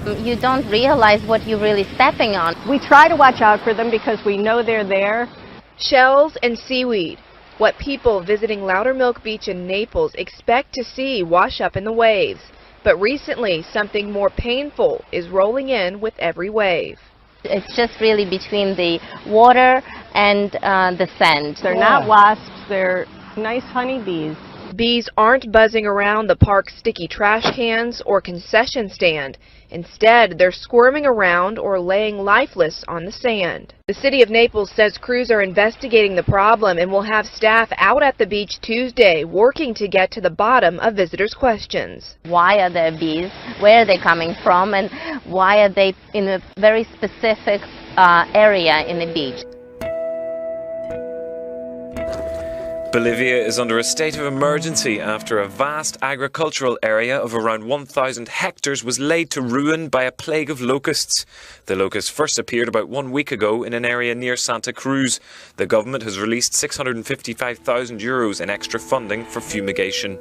You don't realize what you're really stepping on. We try to watch out for them because we know they're there. Shells and seaweed, what people visiting Loudermilk Beach in Naples expect to see wash up in the waves. But recently, something more painful is rolling in with every wave. It's just really between the water and the sand. They're not wasps, they're nice honeybees. Bees aren't buzzing around the park's sticky trash cans or concession stand. Instead, they're squirming around or laying lifeless on the sand. The city of Naples says crews are investigating the problem and will have staff out at the beach Tuesday working to get to the bottom of visitors' questions. Why are there bees? Where are they coming from? And why are they in a very specific area in the beach? Bolivia is under a state of emergency after a vast agricultural area of around 1,000 hectares was laid to ruin by a plague of locusts. The locusts first appeared about 1 week ago in an area near Santa Cruz. The government has released €655,000 in extra funding for fumigation.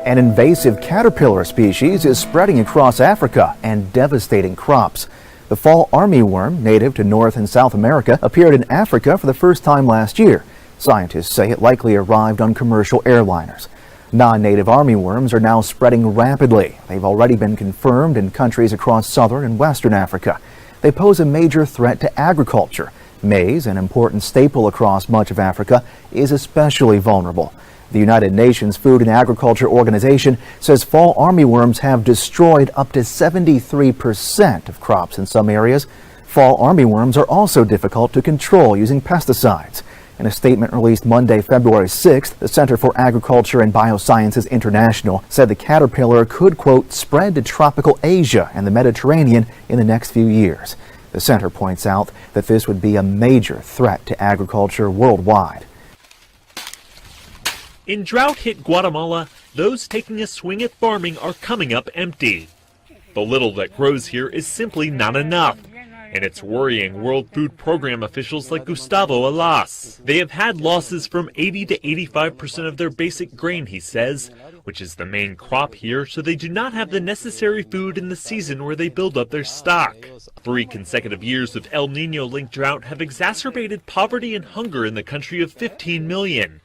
An invasive caterpillar species is spreading across Africa and devastating crops. The fall armyworm, native to North and South America, appeared in Africa for the first time last year. Scientists say it likely arrived on commercial airliners. Non-native armyworms are now spreading rapidly. They've already been confirmed in countries across southern and western Africa. They pose a major threat to agriculture. Maize, an important staple across much of Africa, is especially vulnerable. The United Nations Food and Agriculture Organization says fall armyworms have destroyed up to 73% of crops in some areas. Fall armyworms are also difficult to control using pesticides. In a statement released Monday, February 6th, the Center for Agriculture and Biosciences International said the caterpillar could, quote, spread to tropical Asia and the Mediterranean in the next few years. The center points out that this would be a major threat to agriculture worldwide. In drought-hit Guatemala, those taking a swing at farming are coming up empty. The little that grows here is simply not enough, and it's worrying World Food Program officials like Gustavo Alas. They have had losses from 80 to 85% of their basic grain, he says, which is the main crop here, so they do not have the necessary food in the season where they build up their stock. 3 consecutive years of El Niño-linked drought have exacerbated poverty and hunger in the country of 15 million.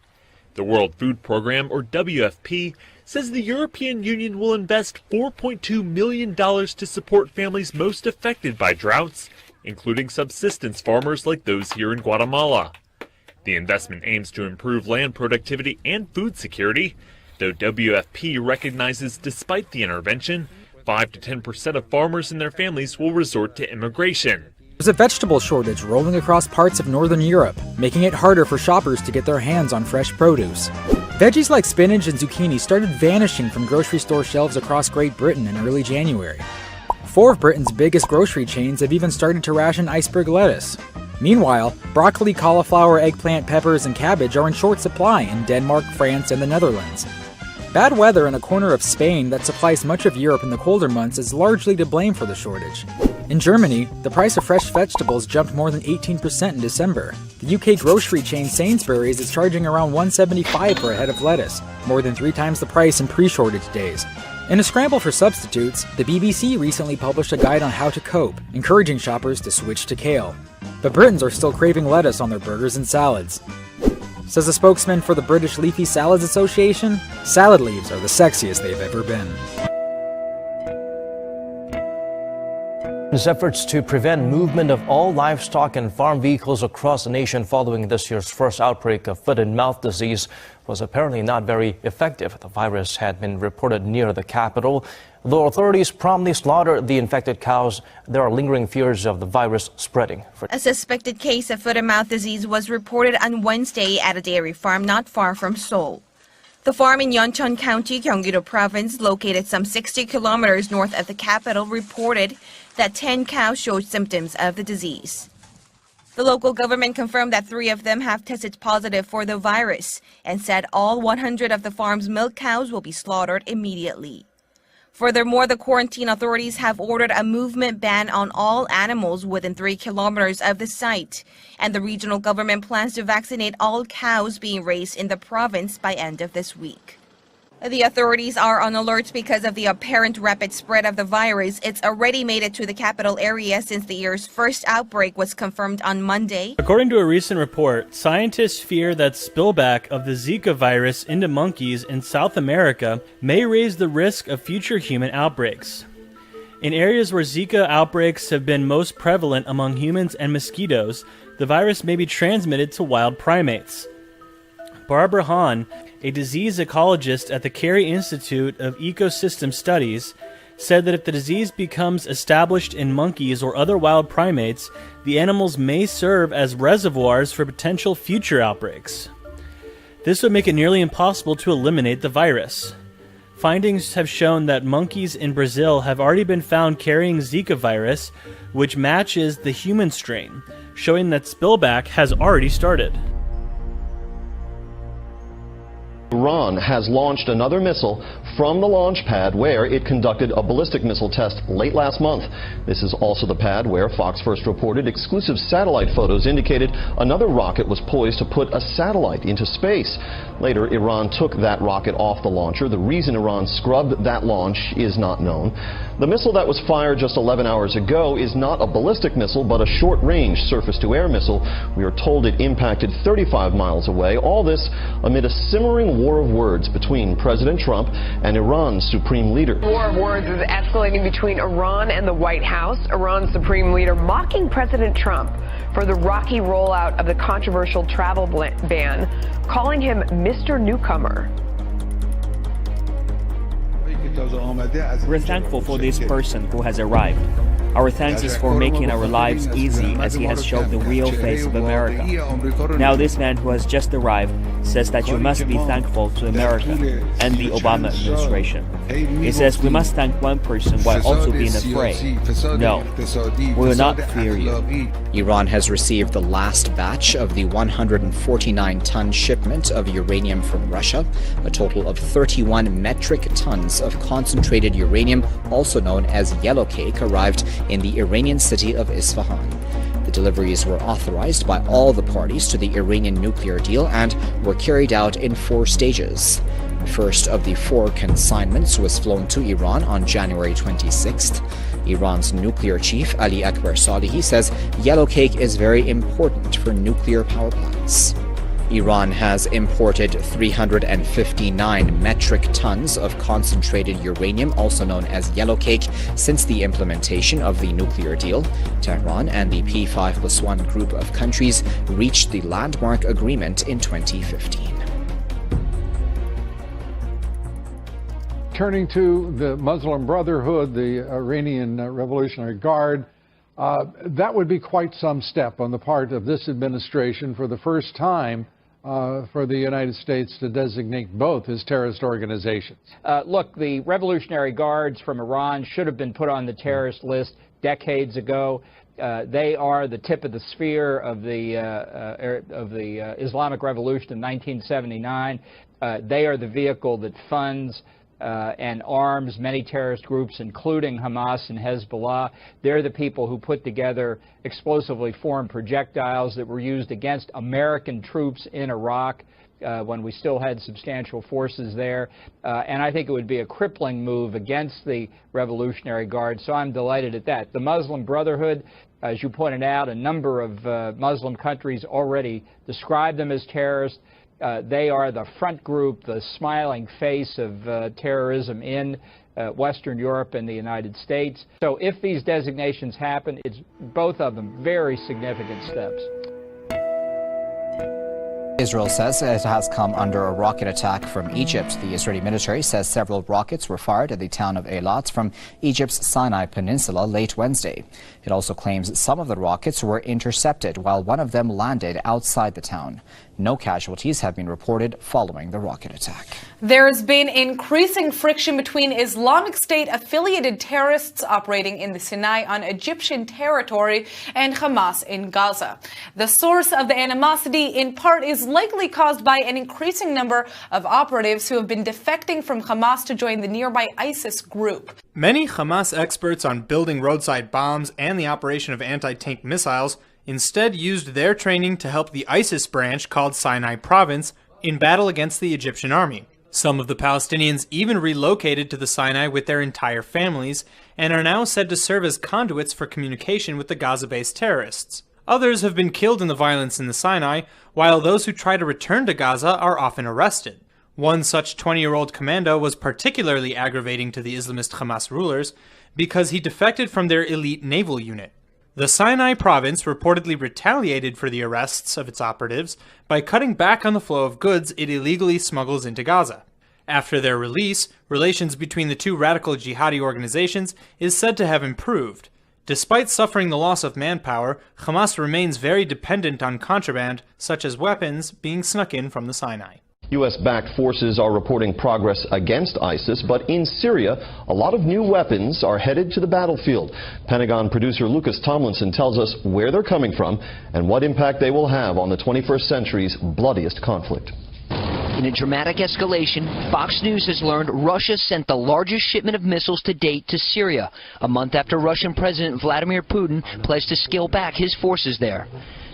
The World Food Program, or WFP, says the European Union will invest $4.2 million to support families most affected by droughts, including subsistence farmers like those here in Guatemala. The investment aims to improve land productivity and food security, though WFP recognizes despite the intervention, 5 to 10% of farmers and their families will resort to immigration. There's a vegetable shortage rolling across parts of northern Europe, making it harder for shoppers to get their hands on fresh produce. Veggies like spinach and zucchini started vanishing from grocery store shelves across Great Britain in early January. 4 of Britain's biggest grocery chains have even started to ration iceberg lettuce. Meanwhile, broccoli, cauliflower, eggplant, peppers, and cabbage are in short supply in Denmark, France, and the Netherlands. Bad weather in a corner of Spain that supplies much of Europe in the colder months is largely to blame for the shortage. In Germany, the price of fresh vegetables jumped more than 18% in December. The UK grocery chain Sainsbury's is charging around $1.75 for a head of lettuce, more than 3 times the price in pre-shortage days. In a scramble for substitutes, the BBC recently published a guide on how to cope, encouraging shoppers to switch to kale. But Britons are still craving lettuce on their burgers and salads. Says a spokesman for the British Leafy Salads Association, salad leaves are the sexiest they've ever been. Efforts to prevent movement of all livestock and farm vehicles across the nation following this year's first outbreak of foot and mouth disease was apparently not very effective. The virus had been reported near the capital. Though authorities promptly slaughtered the infected cows, there are lingering fears of the virus spreading. A suspected case of foot and mouth disease was reported on Wednesday at a dairy farm not far from Seoul. The farm in Yeoncheon County, Gyeonggi-do Province, located some 60 kilometers north of the capital, reported that 10 cows showed symptoms of the disease. The local government confirmed that 3 of them have tested positive for the virus and said all 100 of the farm's milk cows will be slaughtered immediately. Furthermore, the quarantine authorities have ordered a movement ban on all animals within 3 kilometers of the site, and the regional government plans to vaccinate all cows being raised in the province by end of this week. The authorities are on alert because of the apparent rapid spread of the virus. It's already made it to the capital area since the year's first outbreak was confirmed on Monday. According to a recent report, scientists fear that spillback of the Zika virus into monkeys in South America may raise the risk of future human outbreaks. In areas where Zika outbreaks have been most prevalent among humans and mosquitoes, the virus may be transmitted to wild primates. Barbara Hahn, a disease ecologist at the Carey Institute of Ecosystem Studies, said that if the disease becomes established in monkeys or other wild primates, the animals may serve as reservoirs for potential future outbreaks. This would make it nearly impossible to eliminate the virus. Findings have shown that monkeys in Brazil have already been found carrying Zika virus, which matches the human strain, showing that spillback has already started. Iran has launched another missile from the launch pad where it conducted a ballistic missile test late last month. This is also the pad where Fox first reported exclusive satellite photos indicated another rocket was poised to put a satellite into space. Later, Iran took that rocket off the launcher. The reason Iran scrubbed that launch is not known. The missile that was fired just 11 hours ago is not a ballistic missile, but a short-range surface-to-air missile. We are told it impacted 35 miles away. All this amid a simmering war of words between President Trump and Iran's supreme leader. War of words is escalating between Iran and the White House. Iran's supreme leader mocking President Trump for the rocky rollout of the controversial travel ban, calling him Mr. Newcomer. We're thankful for this person who has arrived. Our thanks is for making our lives easy as he has shown the real face of America. Now this man who has just arrived says that you must be thankful to America and the Obama administration. He says we must thank one person while also being afraid. No, we will not fear you. Iran has received the last batch of the 149-ton shipment of uranium from Russia. A total of 31 metric tons of concentrated uranium, also known as yellow cake, arrived in the Iranian city of Isfahan. The deliveries were authorized by all the parties to the Iranian nuclear deal and were carried out in 4 stages. The first of the 4 consignments was flown to Iran on January 26th. Iran's nuclear chief, Ali Akbar Salehi, says yellow cake is very important for nuclear power plants. Iran has imported 359 metric tons of concentrated uranium, also known as yellow cake, since the implementation of the nuclear deal. Tehran and the P5+1 group of countries reached the landmark agreement in 2015. Turning to the Muslim Brotherhood, the Iranian Revolutionary Guard, that would be quite some step on the part of this administration for the first time for the United States to designate both as terrorist organizations. Look, the Revolutionary Guards from Iran should have been put on the terrorist list decades ago. They are the tip of the spear of the Islamic Revolution in 1979. They are the vehicle that funds and arms many terrorist groups, including Hamas and Hezbollah. They're the people who put together explosively formed projectiles that were used against American troops in Iraq when we still had substantial forces there. And I think it would be a crippling move against the Revolutionary Guard, so I'm delighted at that. The Muslim Brotherhood, as you pointed out, a number of Muslim countries already describe them as terrorists. They are the front group, the smiling face of terrorism in Western Europe and the United States. So if these designations happen, it's both of them very significant steps. Israel says it has come under a rocket attack from Egypt. The Israeli military says several rockets were fired at the town of Eilat from Egypt's Sinai Peninsula late Wednesday. It also claims some of the rockets were intercepted while one of them landed outside the town. No casualties have been reported following the rocket attack. There's been increasing friction between Islamic State-affiliated terrorists operating in the Sinai on Egyptian territory and Hamas in Gaza. The source of the animosity, in part, is likely caused by an increasing number of operatives who have been defecting from Hamas to join the nearby ISIS group. Many Hamas experts on building roadside bombs and the operation of anti-tank missiles instead used their training to help the ISIS branch called Sinai Province in battle against the Egyptian army. Some of the Palestinians even relocated to the Sinai with their entire families and are now said to serve as conduits for communication with the Gaza-based terrorists. Others have been killed in the violence in the Sinai, while those who try to return to Gaza are often arrested. One such 20-year-old commando was particularly aggravating to the Islamist Hamas rulers because he defected from their elite naval unit. The Sinai province reportedly retaliated for the arrests of its operatives by cutting back on the flow of goods it illegally smuggles into Gaza. After their release, relations between the two radical jihadi organizations is said to have improved. Despite suffering the loss of manpower, Hamas remains very dependent on contraband, such as weapons, being snuck in from the Sinai. U.S.-backed forces are reporting progress against ISIS, but in Syria, a lot of new weapons are headed to the battlefield. Pentagon producer Lucas Tomlinson tells us where they're coming from and what impact they will have on the 21st century's bloodiest conflict. In a dramatic escalation, Fox News has learned Russia sent the largest shipment of missiles to date to Syria, a month after Russian President Vladimir Putin pledged to scale back his forces there.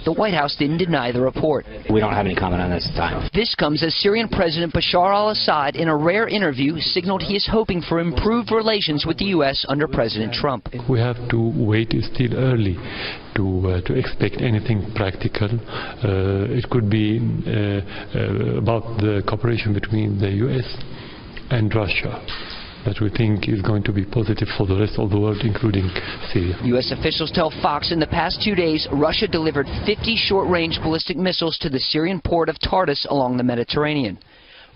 The White House didn't deny the report. We don't have any comment on this time. This comes as Syrian President Bashar al-Assad, in a rare interview, signaled he is hoping for improved relations with the U.S. under President Trump. We have to wait. It's still early to expect anything practical. It could be about the cooperation between the U.S. and Russia, that we think is going to be positive for the rest of the world, including Syria. U.S. officials tell Fox in the past 2 days, Russia delivered 50 short-range ballistic missiles to the Syrian port of Tartus along the Mediterranean.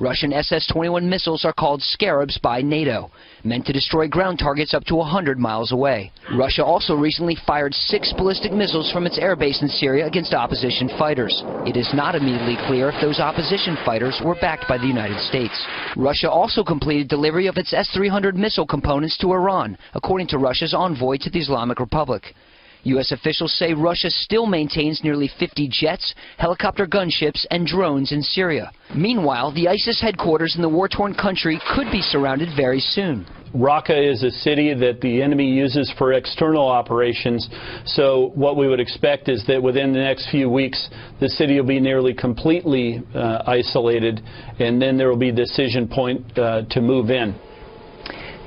Russian SS-21 missiles are called Scarabs by NATO, meant to destroy ground targets up to 100 miles away. Russia also recently fired 6 ballistic missiles from its airbase in Syria against opposition fighters. It is not immediately clear if those opposition fighters were backed by the United States. Russia also completed delivery of its S-300 missile components to Iran, according to Russia's envoy to the Islamic Republic. U.S. officials say Russia still maintains nearly 50 jets, helicopter gunships, and drones in Syria. Meanwhile, the ISIS headquarters in the war-torn country could be surrounded very soon. Raqqa is a city that the enemy uses for external operations, so what we would expect is that within the next few weeks, the city will be nearly completely isolated, and then there will be a decision point to move in.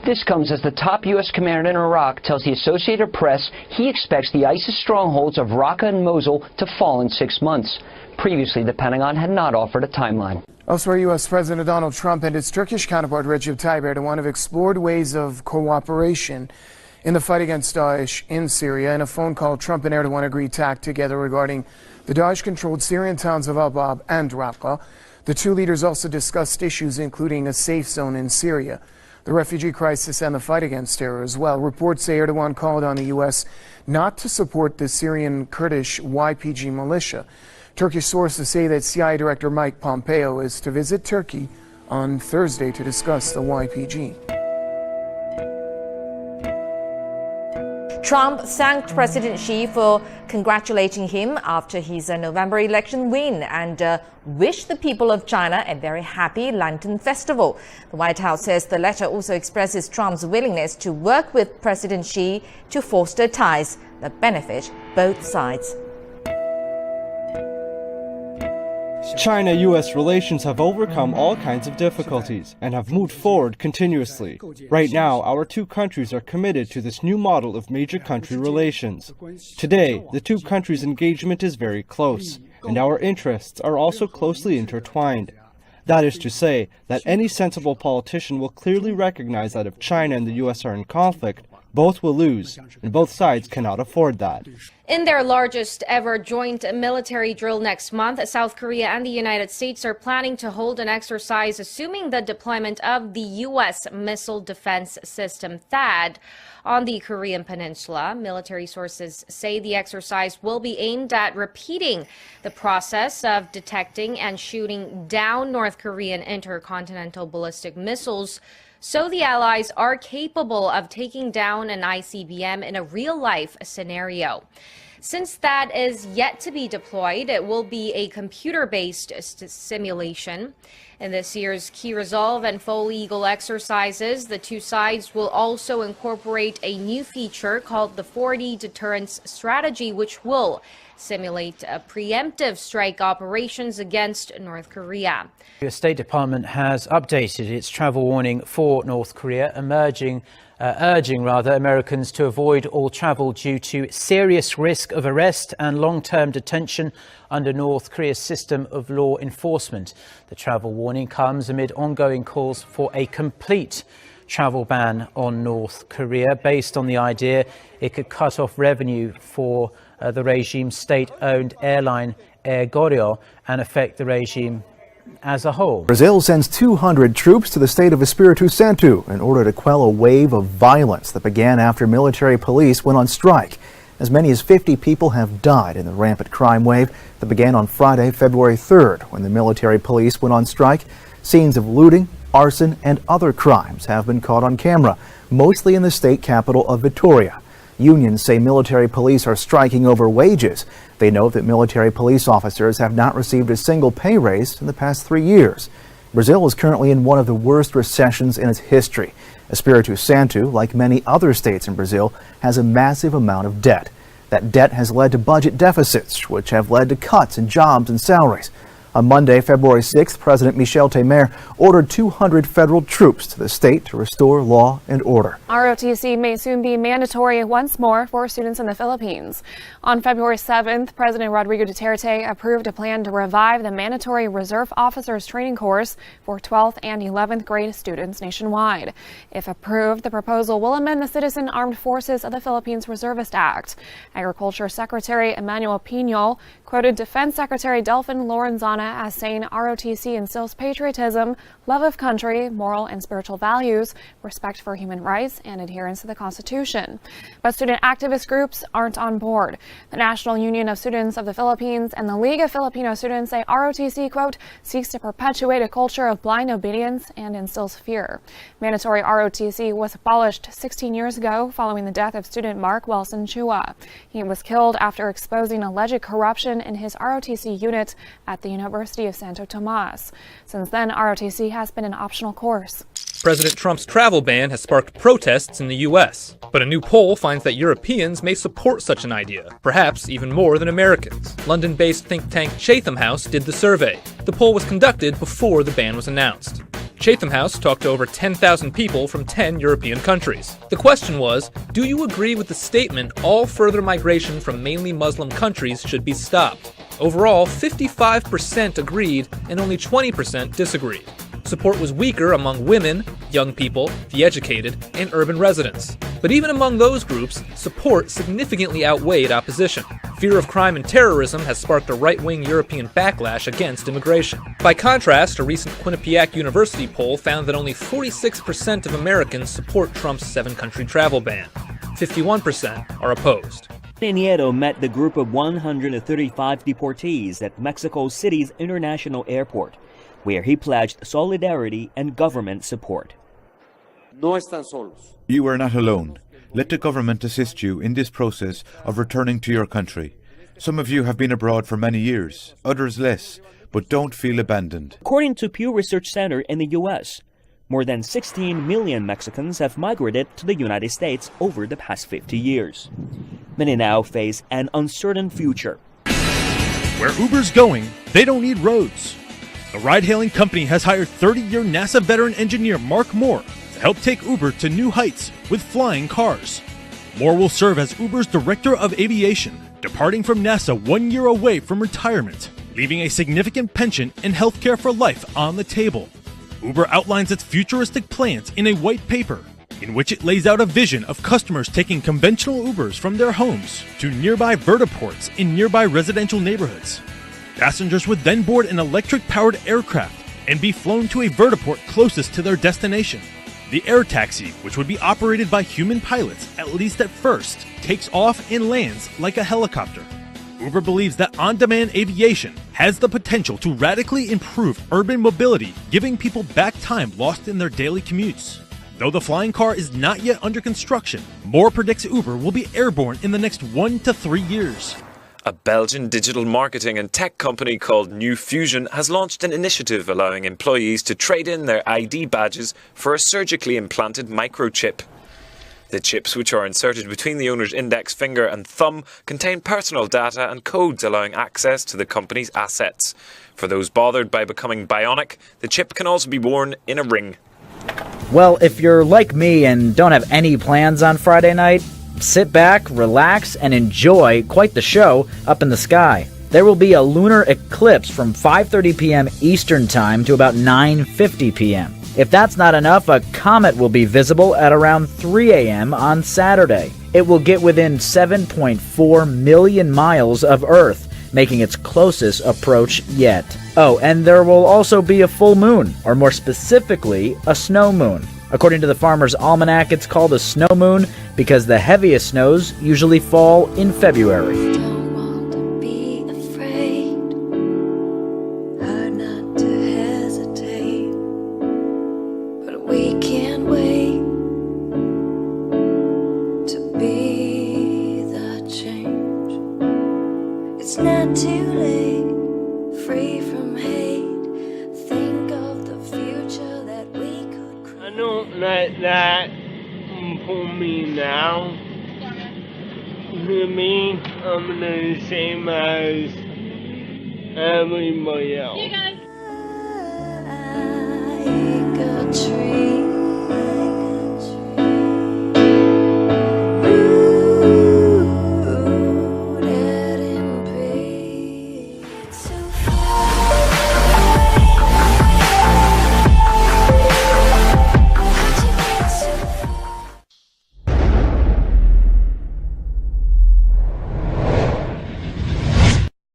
This comes as the top U.S. commander in Iraq tells the Associated Press he expects the ISIS strongholds of Raqqa and Mosul to fall in 6 months. Previously, the Pentagon had not offered a timeline. Elsewhere, U.S. President Donald Trump and his Turkish counterpart Recep Tayyip Erdogan have explored ways of cooperation in the fight against Daesh in Syria. In a phone call, Trump and Erdogan agreed to act together regarding the Daesh-controlled Syrian towns of Al-Bab and Raqqa. The two leaders also discussed issues including a safe zone in Syria, the refugee crisis, and the fight against terror as well. Reports say Erdogan called on the U.S. not to support the Syrian Kurdish YPG militia. Turkish sources say that CIA Director Mike Pompeo is to visit Turkey on Thursday to discuss the YPG. Trump thanked President Xi for congratulating him after his November election win and wished the people of China a very happy Lantern Festival. The White House says the letter also expresses Trump's willingness to work with President Xi to foster ties that benefit both sides. China-U.S. relations have overcome all kinds of difficulties and have moved forward continuously. Right now, our two countries are committed to this new model of major country relations. Today, the two countries' engagement is very close, and our interests are also closely intertwined. That is to say, that any sensible politician will clearly recognize that if China and the U.S. are in conflict, both will lose, and both sides cannot afford that. In their largest ever joint military drill next month, South Korea and the United States are planning to hold an exercise assuming the deployment of the U.S. missile defense system THAAD on the Korean peninsula. Military sources say the exercise will be aimed at repeating the process of detecting and shooting down North Korean intercontinental ballistic missiles, so the allies are capable of taking down an ICBM in a real-life scenario. Since that is yet to be deployed, it will be a computer-based simulation. In this year's Key Resolve and Full Eagle exercises, the two sides will also incorporate a new feature called the 4D Deterrence Strategy, which will simulate preemptive strike operations against North Korea. The State Department has updated its travel warning for North Korea, urging Americans to avoid all travel due to serious risk of arrest and long-term detention under North Korea's system of law enforcement. The travel warning comes amid ongoing calls for a complete travel ban on North Korea, based on the idea it could cut off revenue for the regime's state-owned airline Air Goryeo and affect the regime as a whole. Brazil sends 200 troops to the state of Espírito Santo in order to quell a wave of violence that began after military police went on strike. As many as 50 people have died in the rampant crime wave that began on Friday, February 3rd, when the military police went on strike. Scenes of looting, arson, and other crimes have been caught on camera, mostly in the state capital of Vitória. Unions say military police are striking over wages. They note that military police officers have not received a single pay raise in the past 3 years. Brazil is currently in one of the worst recessions in its history. Espírito Santo, like many other states in Brazil, has a massive amount of debt. That debt has led to budget deficits, which have led to cuts in jobs and salaries. On Monday, February 6th, President Michel Temer ordered 200 federal troops to the state to restore law and order. ROTC may soon be mandatory once more for students in the Philippines. On February 7th, President Rodrigo Duterte approved a plan to revive the mandatory reserve officers training course for 12th and 11th grade students nationwide. If approved, the proposal will amend the Citizen Armed Forces of the Philippines Reservist Act. Agriculture Secretary Emmanuel Piñol quoted Defense Secretary Delfin Lorenzana as saying ROTC instills patriotism, love of country, moral and spiritual values, respect for human rights, and adherence to the Constitution. But student activist groups aren't on board. The National Union of Students of the Philippines and the League of Filipino Students say ROTC, quote, seeks to perpetuate a culture of blind obedience and instills fear. Mandatory ROTC was abolished 16 years ago following the death of student Mark Wilson Chua. He was killed after exposing alleged corruption in his ROTC unit at the University of Santo Tomas. Since then, ROTC has been an optional course. President Trump's travel ban has sparked protests in the U.S., but a new poll finds that Europeans may support such an idea, perhaps even more than Americans. London-based think tank Chatham House did the survey. The poll was conducted before the ban was announced. Chatham House talked to over 10,000 people from 10 European countries. The question was, do you agree with the statement all further migration from mainly Muslim countries should be stopped? Overall, 55% agreed and only 20% disagreed. Support was weaker among women, young people, the educated, and urban residents. But even among those groups, support significantly outweighed opposition. Fear of crime and terrorism has sparked a right-wing European backlash against immigration. By contrast, a recent Quinnipiac University poll found that only 46% of Americans support Trump's 7-country travel ban. 51% are opposed. Nieto met the group of 135 deportees at Mexico City's International Airport, where he pledged solidarity and government support. You are not alone. Let the government assist you in this process of returning to your country. Some of you have been abroad for many years, others less, but don't feel abandoned. According to Pew Research Center in the U.S., more than 16 million Mexicans have migrated to the United States over the past 50 years. Many now face an uncertain future. Where Uber's going, they don't need roads. The ride-hailing company has hired 30-year NASA veteran engineer Mark Moore to help take Uber to new heights with flying cars. Moore will serve as Uber's Director of Aviation, departing from NASA 1 year away from retirement, leaving a significant pension and healthcare for life on the table. Uber outlines its futuristic plans in a white paper, in which it lays out a vision of customers taking conventional Ubers from their homes to nearby vertiports in nearby residential neighborhoods. Passengers would then board an electric-powered aircraft and be flown to a vertiport closest to their destination. The air taxi, which would be operated by human pilots, at least at first, takes off and lands like a helicopter. Uber believes that on-demand aviation has the potential to radically improve urban mobility, giving people back time lost in their daily commutes. Though the flying car is not yet under construction, Moore predicts Uber will be airborne in the next 1 to 3 years. A Belgian digital marketing and tech company called New Fusion has launched an initiative allowing employees to trade in their ID badges for a surgically implanted microchip. The chips, which are inserted between the owner's index finger and thumb, contain personal data and codes allowing access to the company's assets. For those bothered by becoming bionic, the chip can also be worn in a ring. Well, if you're like me and don't have any plans on Friday night, sit back, relax, and enjoy quite the show up in the sky. There will be a lunar eclipse from 5:30 p.m. Eastern Time to about 9:50 p.m. If that's not enough, a comet will be visible at around 3 a.m. on Saturday. It will get within 7.4 million miles of Earth, making its closest approach yet. Oh, and there will also be a full moon, or more specifically, a snow moon. According to the Farmer's Almanac, it's called a snow moon because the heaviest snows usually fall in February. We can't wait to be the change. It's not too late, free from hate. Think of the future that we could create. I don't let that pull me now. To me, I'm the same as everybody else. Like a tree.